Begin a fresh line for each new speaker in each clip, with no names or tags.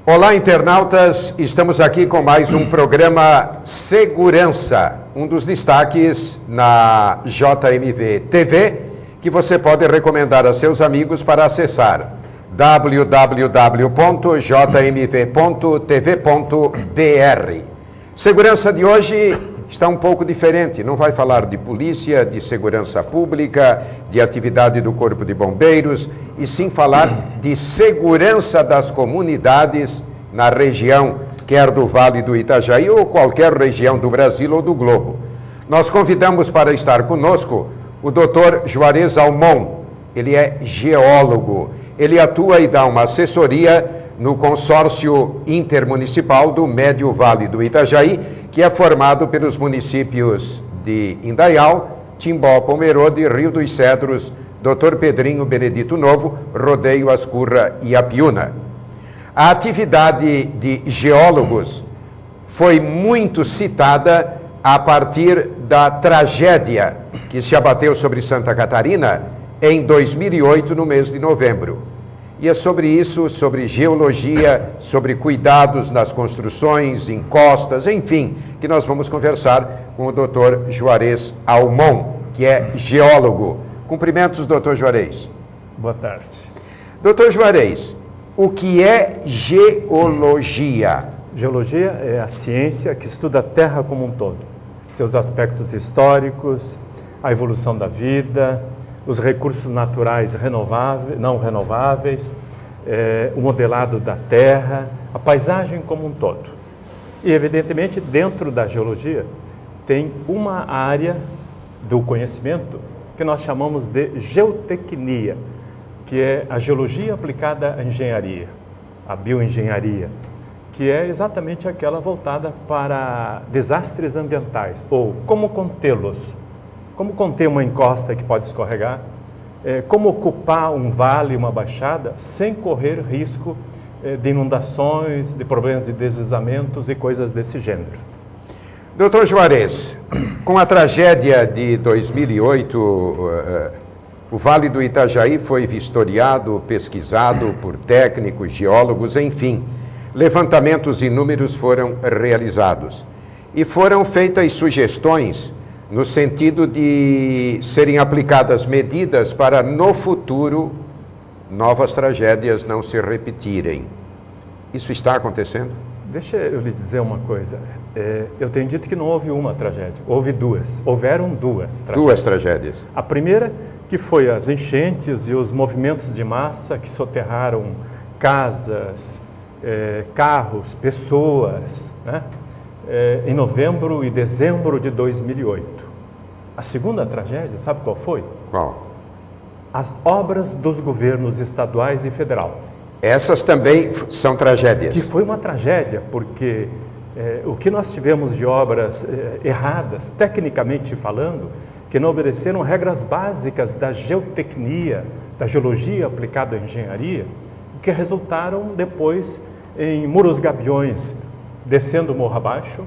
Olá, internautas, estamos aqui com mais um programa Segurança, um dos destaques na JMV TV, que você pode recomendar a seus amigos para acessar www.jmv.tv.br. Segurança de hoje está um pouco diferente, não vai falar de polícia, de segurança pública, de atividade do Corpo de Bombeiros, e sim falar de segurança das comunidades na região, quer do Vale do Itajaí ou qualquer região do Brasil ou do globo. Nós convidamos para estar conosco o Dr. Juarez Almon. Ele é geólogo, ele atua e dá uma assessoria no consórcio intermunicipal do Médio Vale do Itajaí, que é formado pelos municípios de Indaial, Timbó, Pomerode, Rio dos Cedros, Dr. Pedrinho, Benedito Novo, Rodeio, Ascurra e Apiúna. A atividade de geólogos foi muito citada a partir da tragédia que se abateu sobre Santa Catarina em 2008, no mês de novembro. E é sobre isso, sobre geologia, sobre cuidados nas construções, encostas, enfim, que nós vamos conversar com o Dr. Juarez Almon, que é geólogo. Cumprimentos, Dr. Juarez.
Boa tarde.
Dr. Juarez, o que é geologia?
Geologia é a ciência que estuda a Terra como um todo. Seus aspectos históricos, a evolução da vida, os recursos naturais renováveis, não renováveis, o modelado da Terra, a paisagem como um todo. E, evidentemente, dentro da geologia, tem uma área do conhecimento que nós chamamos de geotecnia, que é a geologia aplicada à engenharia, a bioengenharia, que é exatamente aquela voltada para desastres ambientais, ou como contê-los. Como conter uma encosta que pode escorregar, como ocupar um vale, uma baixada, sem correr risco de inundações, de problemas de deslizamentos e coisas desse gênero.
Doutor Juarez, com a tragédia de 2008, o Vale do Itajaí foi vistoriado, pesquisado por técnicos, geólogos, enfim, levantamentos inúmeros foram realizados. E foram feitas sugestões no sentido de serem aplicadas medidas para, no futuro, novas tragédias não se repetirem. Isso está acontecendo?
Deixa eu lhe dizer uma coisa. Eu tenho dito que não houve uma tragédia, houve duas. Houveram duas tragédias.
Duas tragédias.
A primeira, que foi as enchentes e os movimentos de massa que soterraram casas, carros, pessoas, né? Em novembro e dezembro de 2008. A segunda tragédia, sabe qual foi?
Qual?
As obras dos governos estaduais e federal.
Essas também são tragédias.
Que foi uma tragédia, porque o que nós tivemos de obras erradas, tecnicamente falando, que não obedeceram regras básicas da geotecnia, da geologia aplicada à engenharia, que resultaram depois em muros gabiões descendo morro abaixo,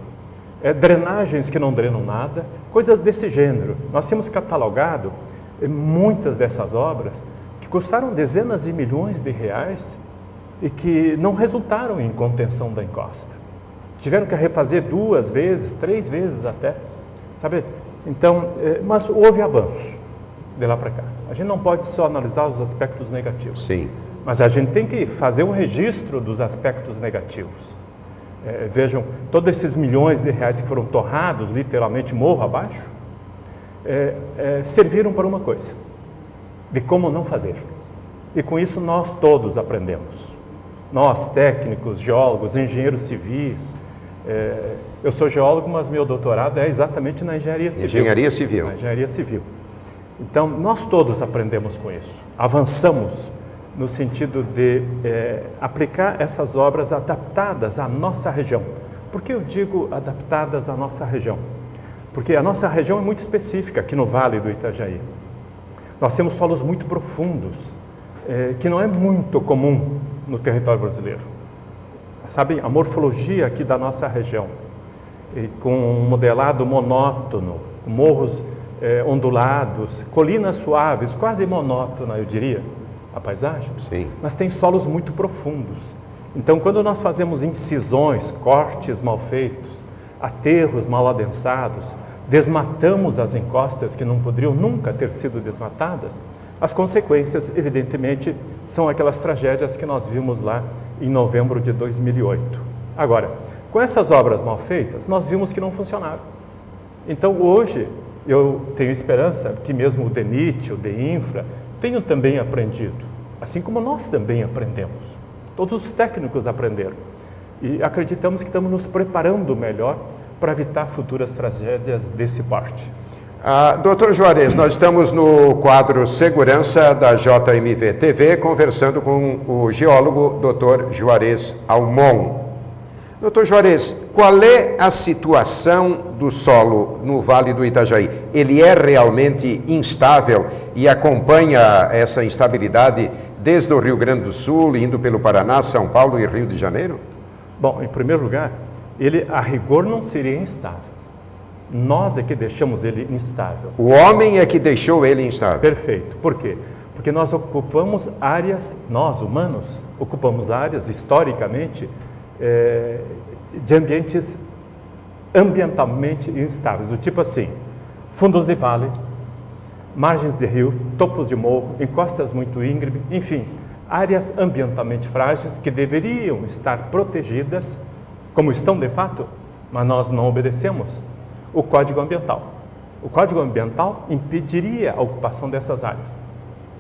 drenagens que não drenam nada, coisas desse gênero. Nós temos catalogado muitas dessas obras que custaram dezenas de milhões de reais e que não resultaram em contenção da encosta. Tiveram que refazer 2 vezes, 3 vezes até, sabe? Então, mas houve avanços de lá para cá. A gente não pode só analisar os aspectos negativos.
Sim.
Mas a gente tem que fazer um registro dos aspectos negativos. Vejam, todos esses milhões de reais que foram torrados, literalmente morro abaixo, serviram para uma coisa, de como não fazer. E com isso nós todos aprendemos. Nós, técnicos, geólogos, engenheiros civis. Eu sou geólogo, mas meu doutorado é exatamente na engenharia civil.
Engenharia civil.
Na engenharia civil. Então, nós todos aprendemos com isso. Avançamos no sentido de aplicar essas obras adaptadas à nossa região. Por que eu digo adaptadas à nossa região? Porque a nossa região é muito específica aqui no Vale do Itajaí. Nós temos solos muito profundos, que não é muito comum no território brasileiro. Sabem, a morfologia aqui da nossa região, com um modelado monótono, morros ondulados, colinas suaves, quase monótona, eu diria, a paisagem.
Sim.
Mas tem solos muito profundos, Então, quando nós fazemos incisões, cortes mal feitos, aterros mal adensados, desmatamos as encostas que não poderiam nunca ter sido desmatadas, as consequências, evidentemente, são aquelas tragédias que nós vimos lá em novembro de 2008. Agora, com essas obras mal feitas, nós vimos que não funcionaram. Então, hoje, eu tenho esperança que mesmo o DENIT, o DEINFRA, tenham também aprendido, assim como nós também aprendemos. Todos os técnicos aprenderam. E acreditamos que estamos nos preparando melhor para evitar futuras tragédias desse porte.
Doutor Juarez, nós estamos no quadro Segurança da JMV TV, conversando com o geólogo Dr. Juarez Almon. Doutor Juarez, qual é a situação do solo no Vale do Itajaí? Ele é realmente instável e acompanha essa instabilidade desde o Rio Grande do Sul, indo pelo Paraná, São Paulo e Rio de Janeiro?
Bom, em primeiro lugar, ele a rigor não seria instável. Nós é que deixamos ele instável.
O homem é que deixou ele instável.
Perfeito. Por quê? Porque nós ocupamos áreas, nós humanos, ocupamos áreas historicamente de ambientes ambientalmente instáveis, do tipo assim, fundos de vale, margens de rio, topos de morro, encostas muito íngremes, enfim, áreas ambientalmente frágeis que deveriam estar protegidas, como estão de fato, mas nós não obedecemos o Código Ambiental. O Código Ambiental impediria a ocupação dessas áreas,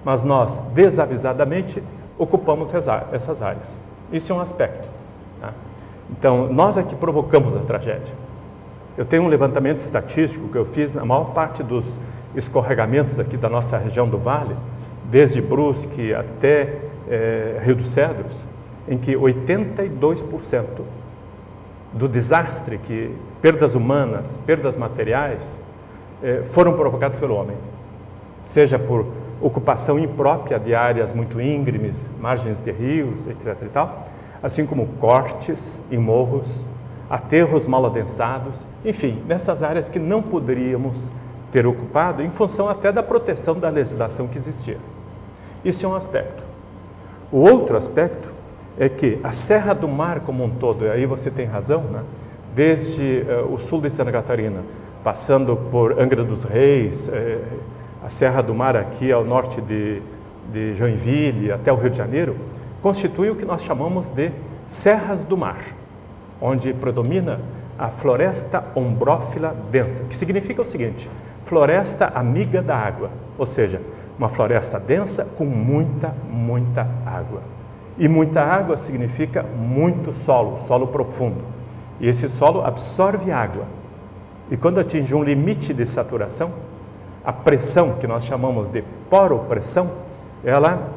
mas nós, desavisadamente, ocupamos essas áreas. Isso é um aspecto. Tá? Então, nós é que provocamos a tragédia. Eu tenho um levantamento estatístico que eu fiz na maior parte dos escorregamentos aqui da nossa região do Vale, desde Brusque até Rio dos Cedros, em que 82% do desastre, perdas humanas, perdas materiais, foram provocados pelo homem, seja por ocupação imprópria de áreas muito íngremes, margens de rios, etc. e tal, assim como cortes em morros, aterros mal adensados, enfim, nessas áreas que não poderíamos ter ocupado em função até da proteção da legislação que existia. Isso é um aspecto. O outro aspecto é que a Serra do Mar como um todo, e aí você tem razão, né? Desde o sul de Santa Catarina, passando por Angra dos Reis, a Serra do Mar aqui ao norte de Joinville, até o Rio de Janeiro, constitui o que nós chamamos de Serras do Mar, onde predomina a floresta ombrófila densa, que significa o seguinte, floresta amiga da água, ou seja, uma floresta densa com muita água. E muita água significa muito solo, solo profundo. E esse solo absorve água. E quando atinge um limite de saturação, a pressão, que nós chamamos de poropressão, ela